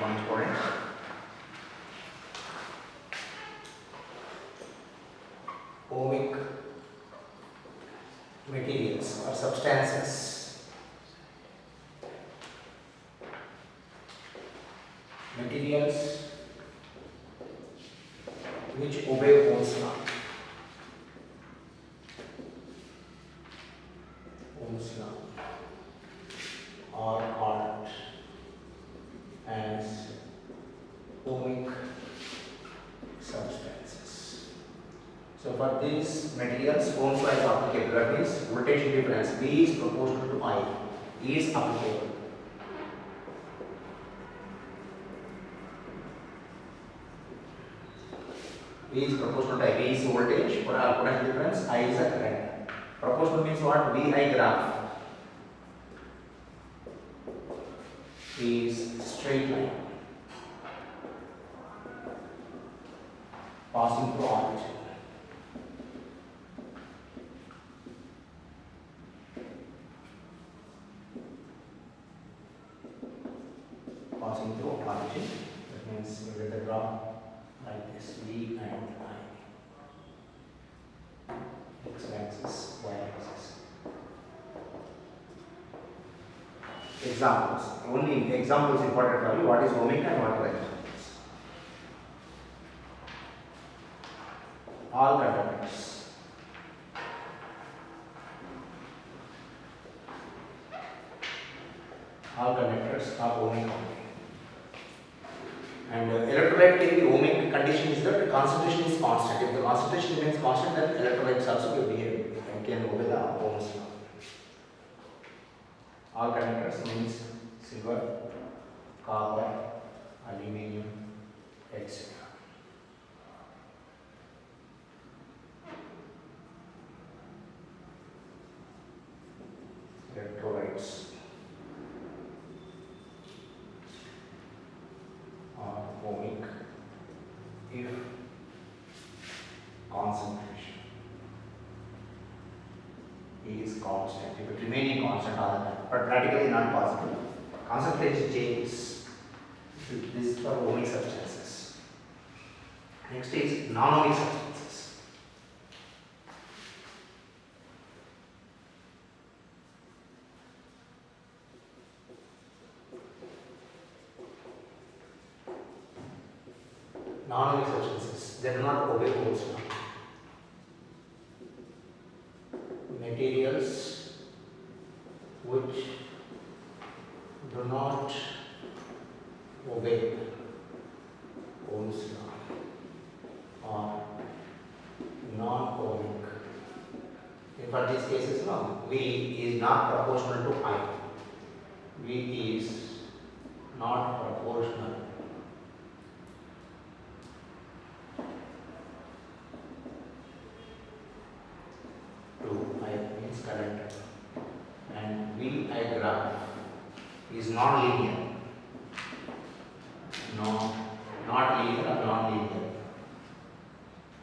one important. Ohmic materials or substances. Materials which obey Ohm's law. Ohm's law are called as ohmic substances. So for these materials, Ohm's law is applicable. That means voltage difference V is proportional to I is applicable. V is proportional to I. V is voltage, potential difference, I is a current. Proportional means what? VI graph is straight line passing through origin. Passing through origin. That means you get the graph like this, V and I. X axis, Y axis. Examples. Only examples important for you. What is ohmic and what are examples? All conductors. All conductors are ohmic only. And electrolyte can be ohmic condition is that the concentration is constant. If the concentration remains constant, then electrolytes also will behave and can obey the Ohm's law. All conductors means silver, copper, aluminium, etc. Electrolytes are ohmic if concentration is constant. If it remaining constant all the time, but practically not possible. Concentration changes. This is for ohmic substances. Next is non-ohmic substances. Non-ohmic substances, they do not obey Ohm's law. Materials which do not obey Ohm's law are non-ohmic. In for these cases, no, V is not proportional to I. V is not proportional to I means current, and VI graph is non-linear. No, not linear or non-linear,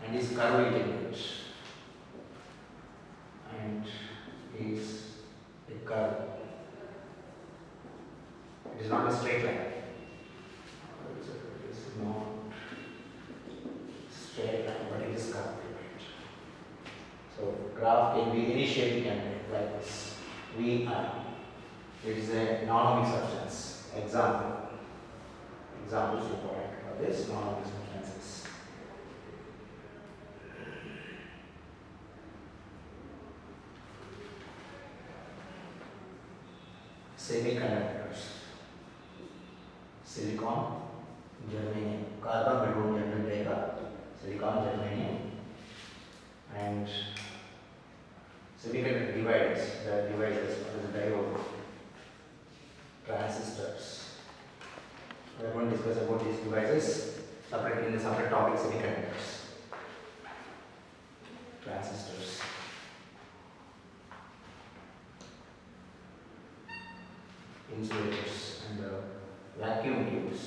and is curvature and is a curve. It is not a straight line. It is not straight line, but it is curved. So graph can be any shape, can be like this. VI. It is a non-ohmic substance. Examples important for this non-ohmic substances. Semiconductors. Silicon, germanium. Carbon we don't generally break up. Silicon, germanium, and semiconductor dividers. The devices, what is the diode? Transistors. We are going to discuss about these devices separate in the separate topic, semiconductors. Transistors. Insulators and vacuum tubes.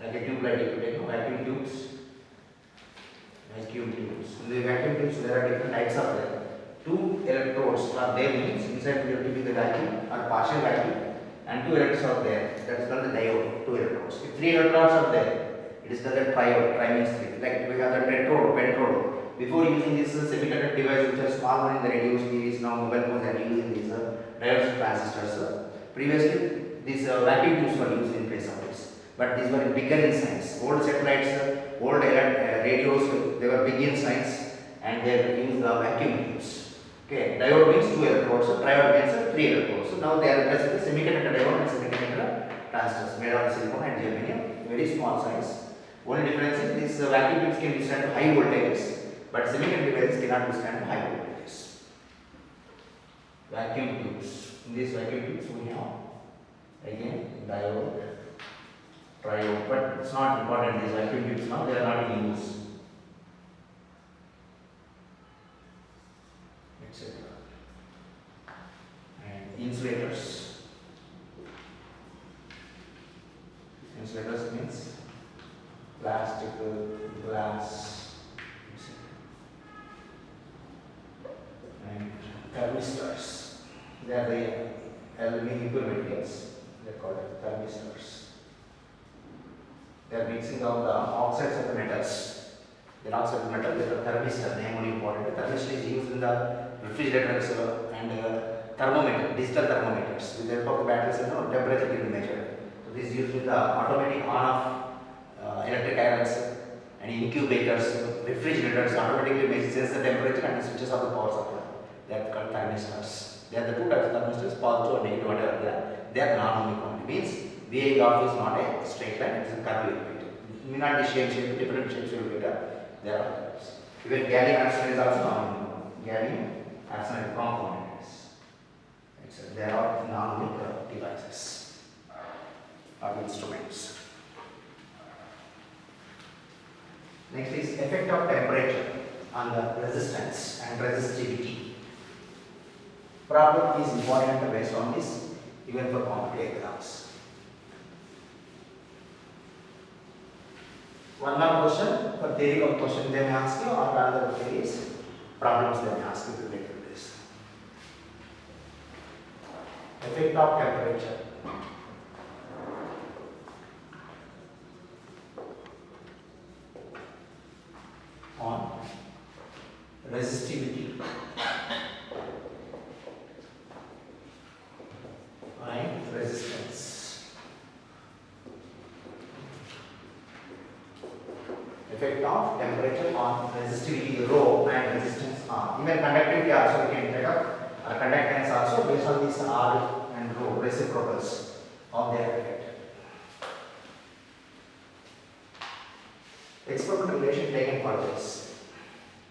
Like a tube light, if you take vacuum tubes. In the vacuum tubes, there are different types of them. two electrodes are there means inside will be the vacuum or partial vacuum and two electrodes are there. That is called the diode, two electrodes. If three electrodes are there, it is called the triode, tri means three. Like we have the tetrode, pentrode. Before using this semiconductor device which are small one in the radio series, now mobile phones are using these diodes and transistors. Previously, these vacuum tubes were used in place of this, but these were bigger in size. Old satellites, old radios, they were big in size and they used the vacuum tubes. Okay, diode means two electrodes, triode means three electrodes. So now they are replaced with semiconductor diode and semiconductor transistors made of silicon and germanium, very small size. Only difference is these vacuum tubes can withstand high voltages, but semiconductor devices cannot withstand high voltages. Vacuum tubes. In these vacuum tubes we have again diode, triode, but it's not important. These vacuum tubes now they are not in use, etc. And insulators. Insulators means plastic, glass, and thermistors. They are the aluminum impure materials. They are called thermistors. They are mixing of the oxides of the metals. The oxides of the metal, they are thermistor. Name only important. Thermistor is used in the refrigerators and thermometer, digital thermometers. With the help of the batteries, temperature can be measured. So this is used with the automatic on-off electric irons and incubators, refrigerators automatically measures the temperature and switches off the power supply. They are called thermistors. They are the two types of thermistors, positive or negative, whatever they are. They are non-ohmic only. Means VI graph is not a straight line, it is a curved element. It may not be shape, different shapes will be there. There are types. Even gallium arsenide is also non-ohmic. Gallium arsenide components. There are non-ohmic devices or instruments. Next is effect of temperature on the resistance and resistivity. Problem is important based on this even for competitive exams. One more question for theoretical question they may ask you, or another is problems they may ask you related to this. Effect of temperature on resistivity and resistance. Effect of temperature on resistivity rho and resistance R. Even conductivity also we can take up, conductance also based on this R and rho reciprocals of their effect. Experimental relation taken for this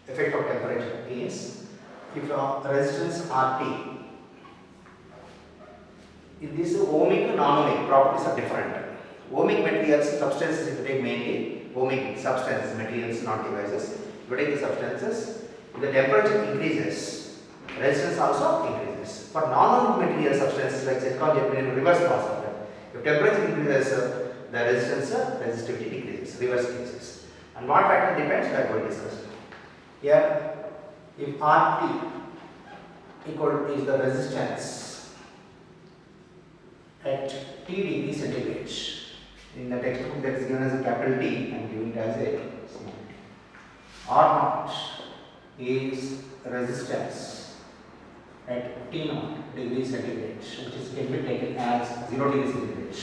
effect of temperature is if resistance RT, if this ohmic and non-ohmic properties are different. Ohmic materials, substances, if you take mainly ohmic substances, materials, not devices, if you take the substances, if the temperature increases, resistance also increases. For non-ohmic material substances like silicon, germanium, reverse process. If temperature increases, the resistance, resistivity decreases, reverse cases. And what factor depends, that we will discuss. Here, if RT equal is the resistance at T degree centigrade. In the textbook that is given as a capital T, I am giving it as a small t. R naught is resistance at T naught degree centigrade, which is can be taken as 0 degree centigrade.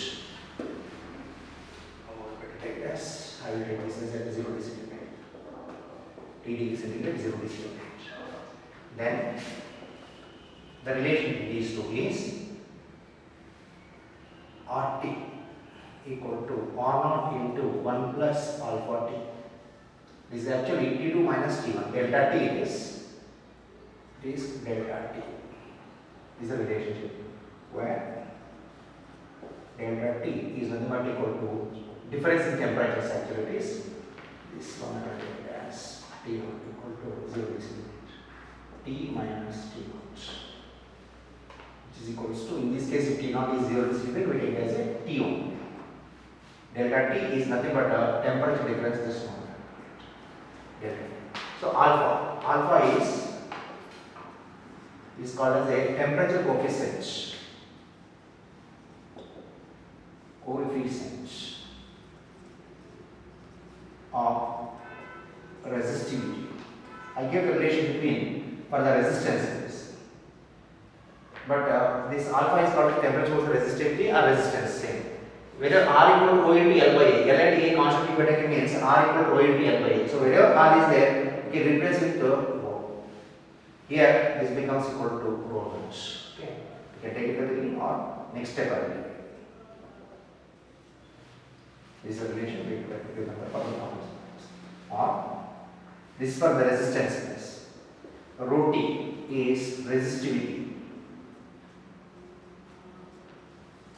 I will take this. I will take this as at 0 degree centigrade. T degree centigrade, 0 degree centigrade. Then the relation between these two is RT equal to R naught into 1 plus alpha T. This is actually T2 minus T1. Delta T it is delta T. This is a relationship where delta T is nothing but equal to difference in temperatures. Actually it is this one I will take as T naught equal to 0 T minus T naught, which is equals to, in this case if T naught is 0 we take it as a T1. Delta T is nothing but a temperature difference, this one. Delta. So alpha is is called as a temperature coefficient. Of resistivity. I give the relation between for the resistances, but this alpha is called temperature resistivity or resistance same. Whether R equal to rho into L by A, L and A constantly better means R equal to rho into L by A. So wherever R is there, we can replace with rho. Here this becomes equal to rho much. Okay, we can take it to the beginning or next step earlier. This is a relation we remember for the numbers. Or this is for the resistance. Rho T is resistivity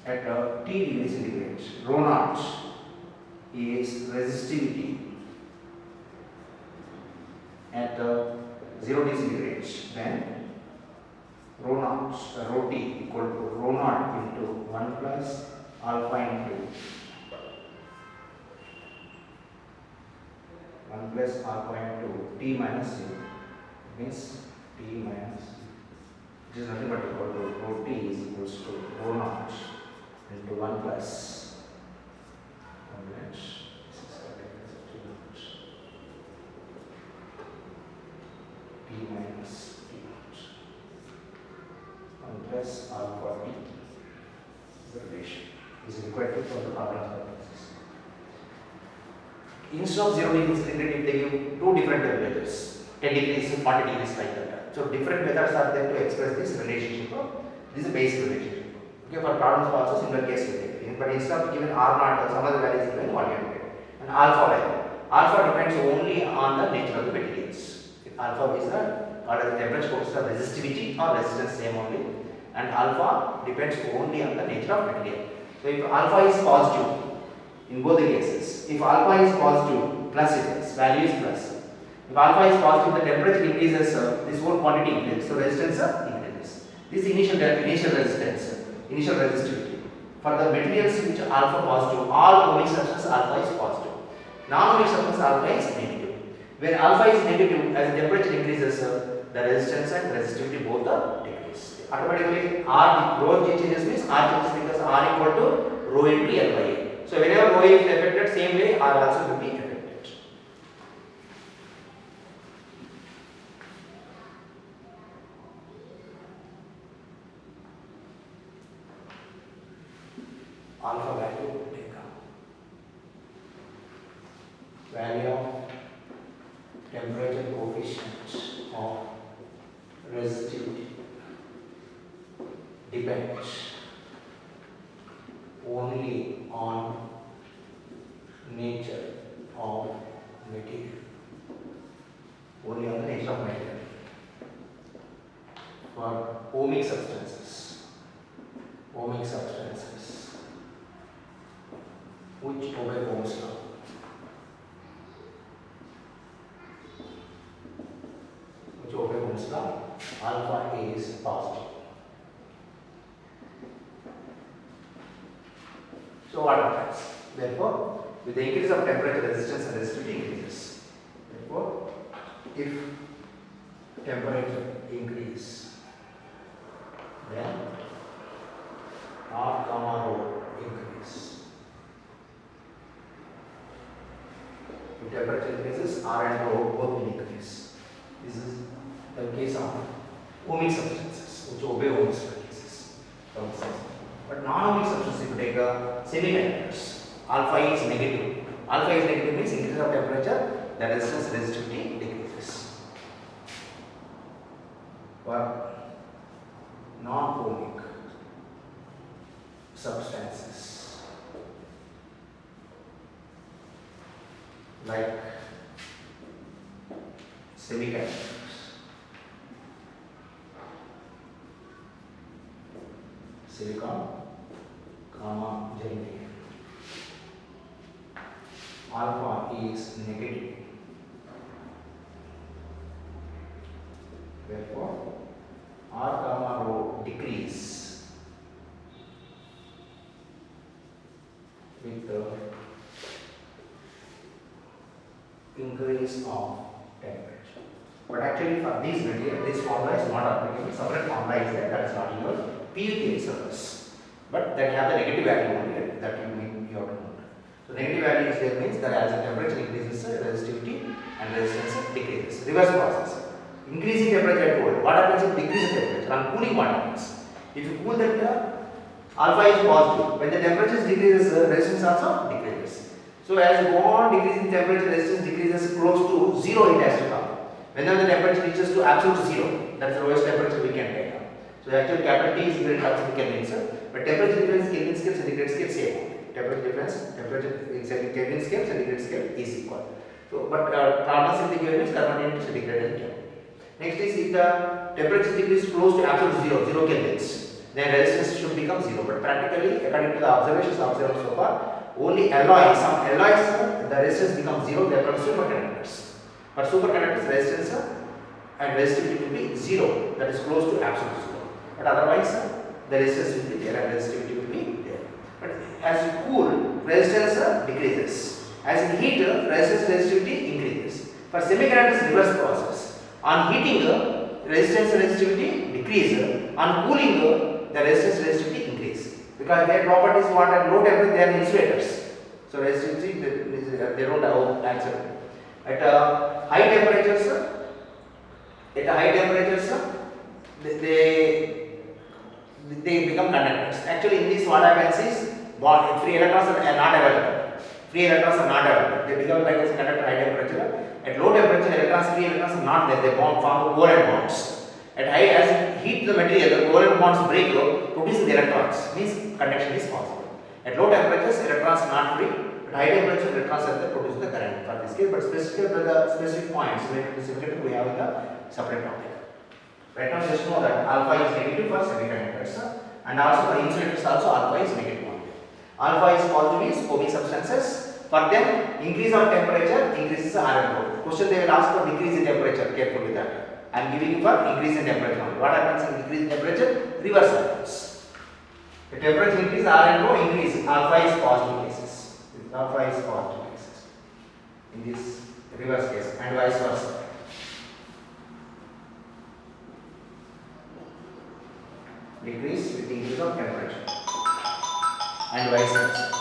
at T degree centigrade. Rho naught is resistivity at 0 degree centigrade. Then rho naught, rho T equal to rho naught into 1 plus alpha into 1 plus alpha into T minus 0 means T minus, which is nothing but equal to rho T is equals to rho naught into 1 plus 1 minus T minus T naught 1 plus alpha T is the relation is required for the problem purposes. Instead of 0 degree centigrade, they give two different temperatures, 10 degrees, 40 degrees like that. So different methods are there to express this relationship. This is a basic relationship. Okay, for problems also similar case we take. But instead of given R naught or some other value is given, what you have to get? And alpha value. Alpha depends only on the nature of the materials. Alpha is called as the temperature coefficient of resistivity or resistance same only. And alpha depends only on the nature of material. So if alpha is positive, in both the cases, if alpha is positive, plus it is, value is plus. If alpha is positive, the temperature increases, this whole quantity increases, so resistance increases. This initial resistance, initial resistivity. For the materials which are alpha positive, all ohmic substance alpha is positive. Non-ohmic substance alpha is negative. When alpha is negative, as the temperature increases, the resistance and resistivity both are decrease. Automatically, rho changes means R changes because R equal to rho into L by A. So whenever rho is affected, same way R also will be affected. Alpha value value of temperature coefficient of resistivity depends only on nature of material. Only on the nature of material. For ohmic substances which obey Ohm's law. Which obey Ohm's law, alpha is positive. So what happens? Therefore, with the increase of temperature, resistance and resistivity increases. Therefore, if temperature increase, then R comma rho increase. If temperature increases, R and rho both will increase. This is the case of ohmic substances which obey Ohm's cases. But non-ohmic substances, if you take semiconductors, alpha is negative. Alpha is negative means increase of temperature, the resistance resistivity decreases. For non-ohmic substances like semiconductors, silicon, germanium, alpha is negative. Therefore, R comma rho decrease with the increase of temperature. But actually for these material, this formula is not applicable. Separate formula is there, that is not in your PUPA syllabus. But that have the negative value only, that you have to note. So negative value is there means that as the temperature increases, resistivity and resistance decreases. Reverse process. Increasing temperature at cold. What happens if decrease the temperature? On cooling, what happens? If you cool that alpha is positive. When the temperature decreases, resistance also decreases. So as you go on decreasing temperature, resistance decreases close to zero, it has to come. Whenever the temperature reaches to absolute zero, that is the lowest temperature we can take. So actually capital T is given in terms of Kelvin, but temperature difference Kelvin scale, centigrade scale same. Temperature difference, temperature in Kelvin scale, centigrade scale is equal. So but Prandtl simply given is converted into centigrade and Kelvin. Next is if the temperature decreases close to absolute zero, 0 kelvins, then resistance should become zero. But practically, according to the observations observed so far, only alloys, some alloys, the resistance becomes zero. They are called superconductors. But superconductors resistance and resistivity will be zero, that is close to absolute zero. But otherwise, the resistance will be there and resistivity will be there. But as you cool, resistance decreases. As in heat, resistance resistivity increases. For semiconductors, reverse process. On heating, resistance resistivity decrease. On cooling, the resistance resistivity increase. Because their properties what at low temperature they are insulators. So resistivity they don't have answer. At high temperatures, they become conductors. Actually, in this what happens is free electrons are not available. Free electrons are not available. They become like as a conductor high temperature. At low temperature, free electrons are not there. They form covalent bonds. At high, as you heat the material, the covalent bonds break, producing the electrons. Means conduction is possible. At low temperatures, electrons are not free. High temperature electrons are there produce the current for this case, but specific points related to semiconductor we have in the separate topic. Right now just know that alpha is negative for semiconductors and also for insulators also alpha is negative only. Alpha is positive is foaming substances. For them increase of temperature increases the iron load. Question they will ask for decrease in temperature, careful with that. I am giving you for increase in temperature only. What happens in decrease in temperature? Reverse happens. The temperature increase, iron load increase, alpha is positive cases. Alpha is positive cases in this reverse case and vice versa. Decrease with increase of temperature and vice versa.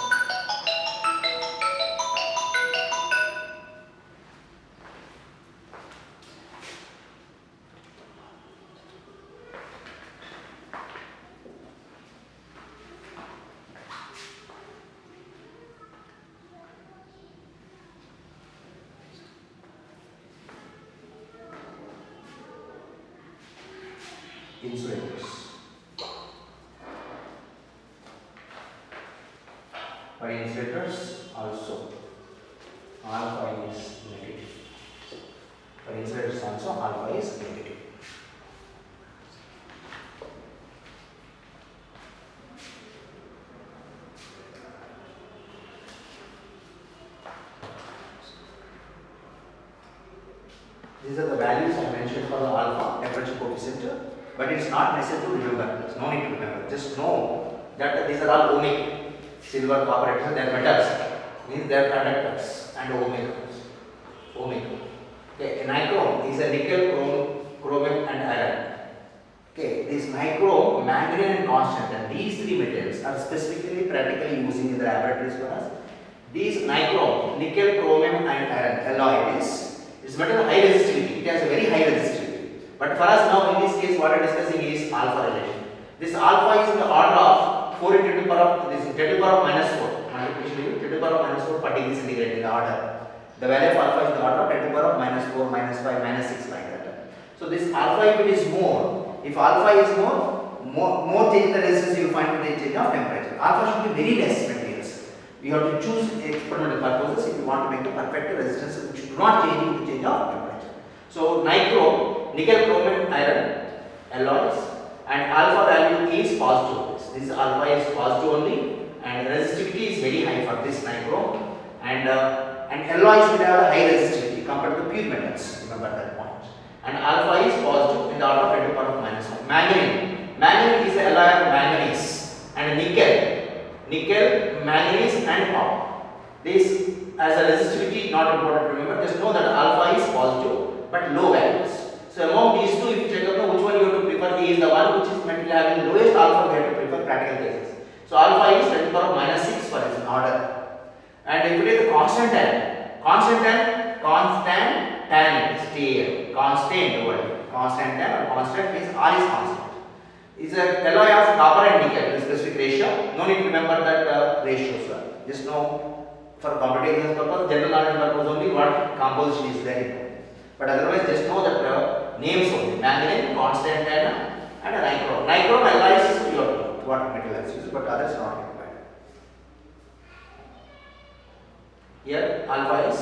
Insulators. For insulators also alpha is negative. For insulators also alpha is negative. These are the values I mentioned for the alpha temperature coefficient. But it is not necessary to remember. There is no need to remember. Just know that these are all ohmic. Silver, copper, etc. They are metals. Means they are conductors and ohmic. Okay, nichrome is a nickel, chromium, and iron. Okay, this nichrome, manganese, and constant. And these three materials are specifically practically using in the laboratories for us. These nichrome, nickel, chromium, and iron alloy is metal high resistivity. It has a very high resistivity. But for us now in this case what we are discussing is alpha relation. This alpha is in the order of 4 into 10 to the power of this 10 to the power of minus 4. Multiplication is 10 to the power of minus 4 per degree centigrade in the order. The value of alpha is in the order of 10 to the power of minus 4, minus 5, minus 6 like that. So this alpha if it is more, if alpha is more change in the resistance you will find with the change of temperature. Alpha should be very less materials. You have to choose experimental purposes if you want to make the perfect resistance which should not change with the change of temperature. So nichrome, nickel, chromium, iron alloys and alpha value is positive. This alpha is positive only and resistivity is very high for this nichrome and alloys will have a high resistivity compared to pure metals. Remember that point. And alpha is positive in the order of 10 to the power of minus 1. Manganese is the alloy of manganese and nickel, manganese and copper. This as a resistivity not important to remember. Just know that alpha is positive but low values. is the one which is meant to having lowest alpha, we have to prefer practical cases. So alpha is 10 to the power minus 6 for its order. And if you take the constant tan is T, constant word. Constant tan or constant means R is constant. Is a alloy of copper and nickel in specific ratio. No need to remember that ratio, sir. Just know for competitive purpose, general knowledge purpose only what composition is there. But otherwise, just know that names only. Manganese, constant and nichrome. Nichrome alloys your what metal is used, but others not required. Here alpha is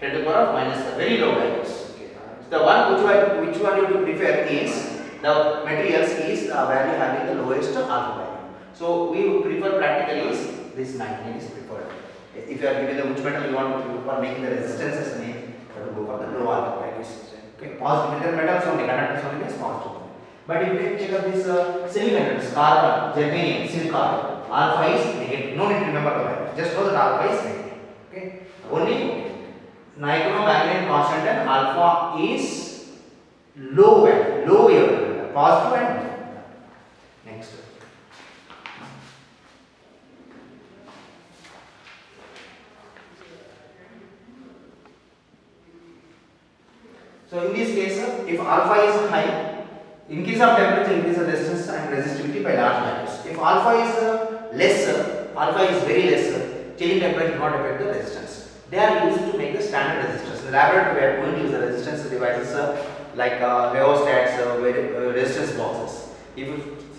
10 to the power of minus very low values. The one which one you to prefer is the materials is the value having the lowest alpha value. So we prefer practically is this manganese is preferred. If you are given the which metal you want to for making the resistances name, you have to go for the low alpha values. Okay, positive metals only, conductors only is positive. But if you check out this semiconductors, carbon, germanium, silicon, alpha is negative. No need to remember the value. Just know that alpha is negative. Okay, only nichrome, manganese, constant and alpha is low value, low here, positive and next. So in this case, if alpha is high, increase of temperature increase the resistance and resistivity by large values. If alpha is lesser, alpha is very lesser, change in temperature does not affect the resistance. They are used to make the standard resistance. In the laboratory, we are going to use the resistance devices like rheostats, resistance boxes. If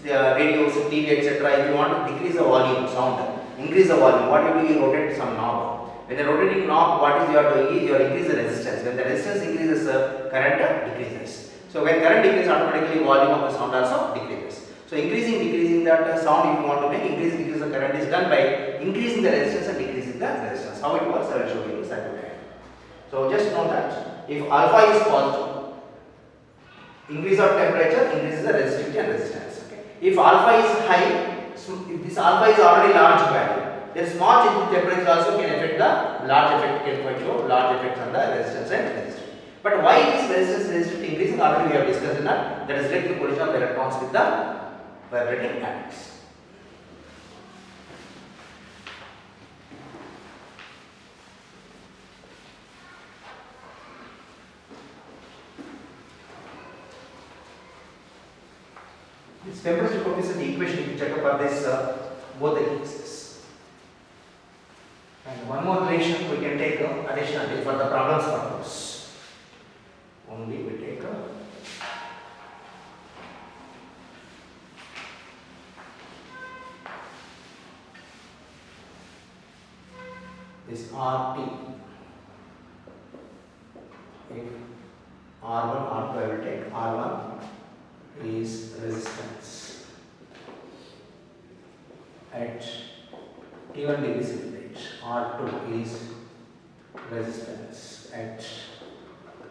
radios, TV, etc., if you want to decrease the volume, sound, increase the volume, what you do? You rotate some knob. When you are rotating knob, what is you are doing? You are increasing the resistance. When the resistance increases, current decreases. So when current decreases, automatically volume of the sound also decreases. So decreasing that sound, if you want to make decrease the current is done by increasing the resistance and decreasing the resistance. How it works, I will show you in circuit diagram. So just know that if alpha is positive, increase of temperature increases the resistivity and resistance. Okay. If alpha is high, if this alpha is already large value, then small change in temperature also can affect the large effect, can show large effects on the resistance and resistivity. But why is resistance and resistivity increasing? Already we have discussed in that is related to collision of electrons with the vibrating atoms. This temperature coefficient equation, if you check up for this both the cases. And one more relation we can take additionally for the problems purpose. Only we take this RT. If R1, R2, I will take R1 is resistance at T1 degree centigrade. R2 is resistance at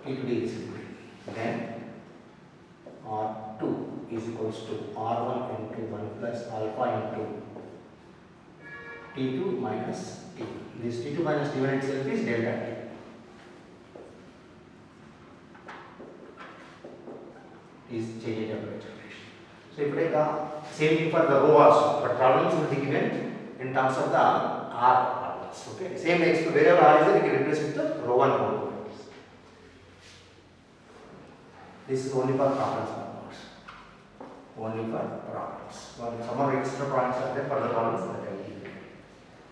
T2 degree centigrade. Then R2 is equals to R1 into 1 plus alpha into T2 minus T. This T2 minus T1 itself is delta T. Is change in temperature ratio. So if you take the same thing for the rho also, but problems will be given in terms of the R problems. Okay, same expression wherever R is there, we can replace with the rho 1 rho 2. This is only for problems purpose. Only for problems. Well, some more extra points are there for the problems that I will give you.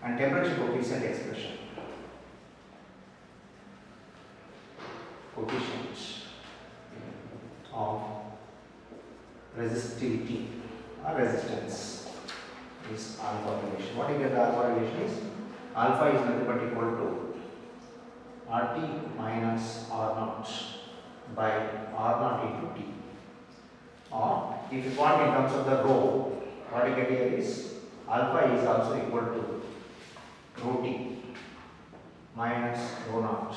And temperature coefficient expression. Coefficient of resistivity or resistance is alpha relation. What you get the alpha relation is? Alpha is nothing but equal to RT minus R0 by R0 into T. Or if you want in terms of the rho, what you get here is alpha is also equal to rho T minus rho 0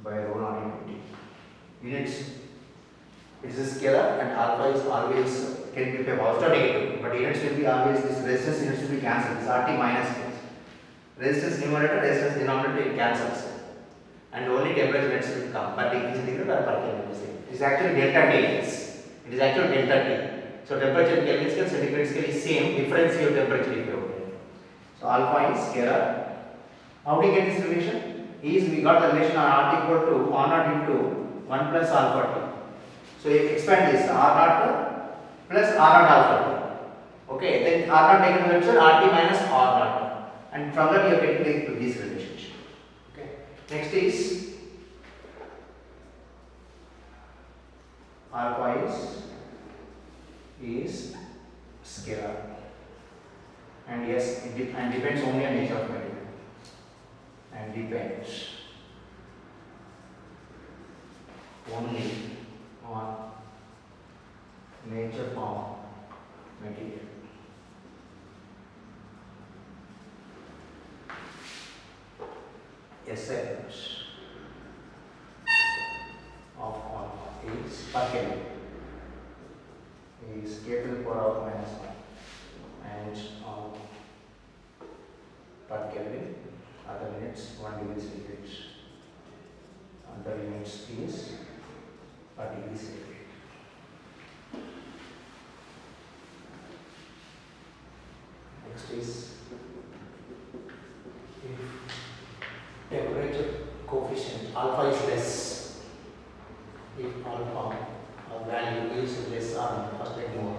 by rho 0 into T. Units. It is a scalar and alpha is always can be positive or negative, but units will be always this resistance units will be cancelled. This RT minus resistance numerator, resistance denominator it cancels, and only temperature units will come per degree centigrade or per Kelvin. It is actually delta T. It is actually delta T. So temperature in Kelvin scale, centigrade scale is same. Difference your temperature if you obtain. So alpha is scalar. How do you get this relation? Is we got the relation R equal to R naught into 1 plus alpha t. So you expand this R naught plus R naught alpha t. Okay, then R naught taken to the left RT minus R naught. And from that you are getting to this relationship. Okay. Next is alpha is scalar. And yes, it depends only on nature of material. And depends only on nature of material. SI of alpha is per Kelvin is k to the power of minus 1 and per Kelvin other units 1 degree centigrade, other units is per degree centigrade. Next is if temperature coefficient alpha is less, if alpha value is less or first like more,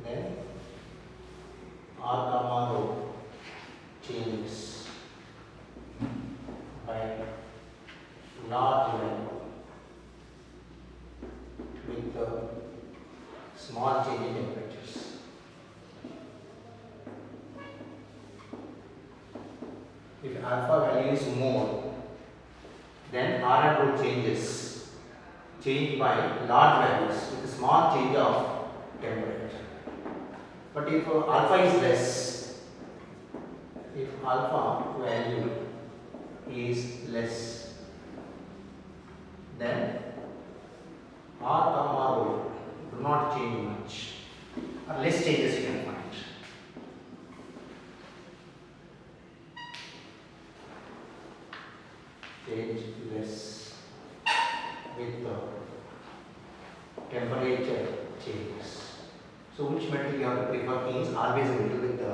then R comma rho changes by large level with the small change in temperatures. If alpha value is more, then R and rho change by large values with a small change of temperature. But if alpha is less, if alpha value is less, then R comma rho do not change much, or less changes you can find. Change less with the temperature changes. So which material you have to prefer is always a little with the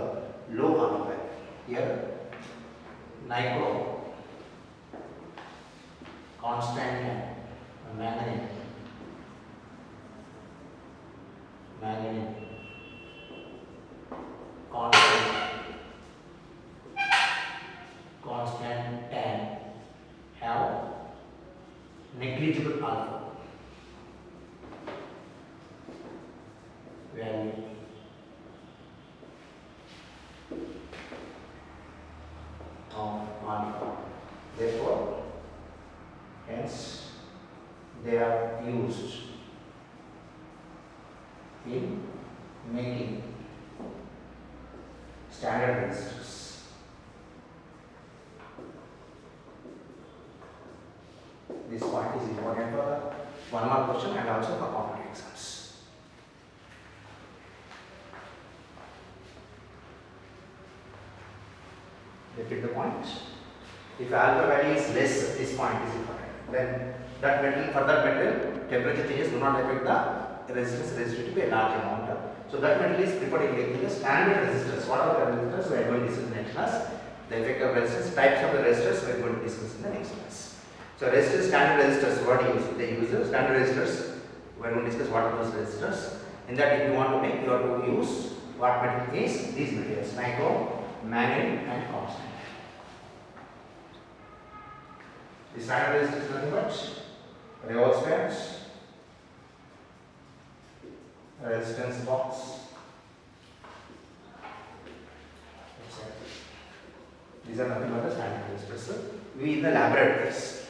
low alpha value. Here nickel, constant manganese, constant tan have negligible alpha value. Of alpha. Therefore, hence they are used in making standard resistors. This point is important for the 1 mark question and also for competitive exams. Repeat the point. If alpha value is less, this point is important. Then that material, for that material, temperature changes do not affect the resistance resisted to a large amount. So that material is preferred in making the standard resistors. What are the resistors? We are going to discuss in the next class. The effect of resistors, types of the resistors, we are going to discuss in the next class. So resistors, standard resistors, what do you use? They use the standard resistors. We are going to discuss what are those resistors. In that, if you want to make, you have to use what material is these materials: nickel, manganese, and constant. The standard resistors is nothing but reverse bands, resistance box, etc. These are nothing but the standard resistors. We in the laboratories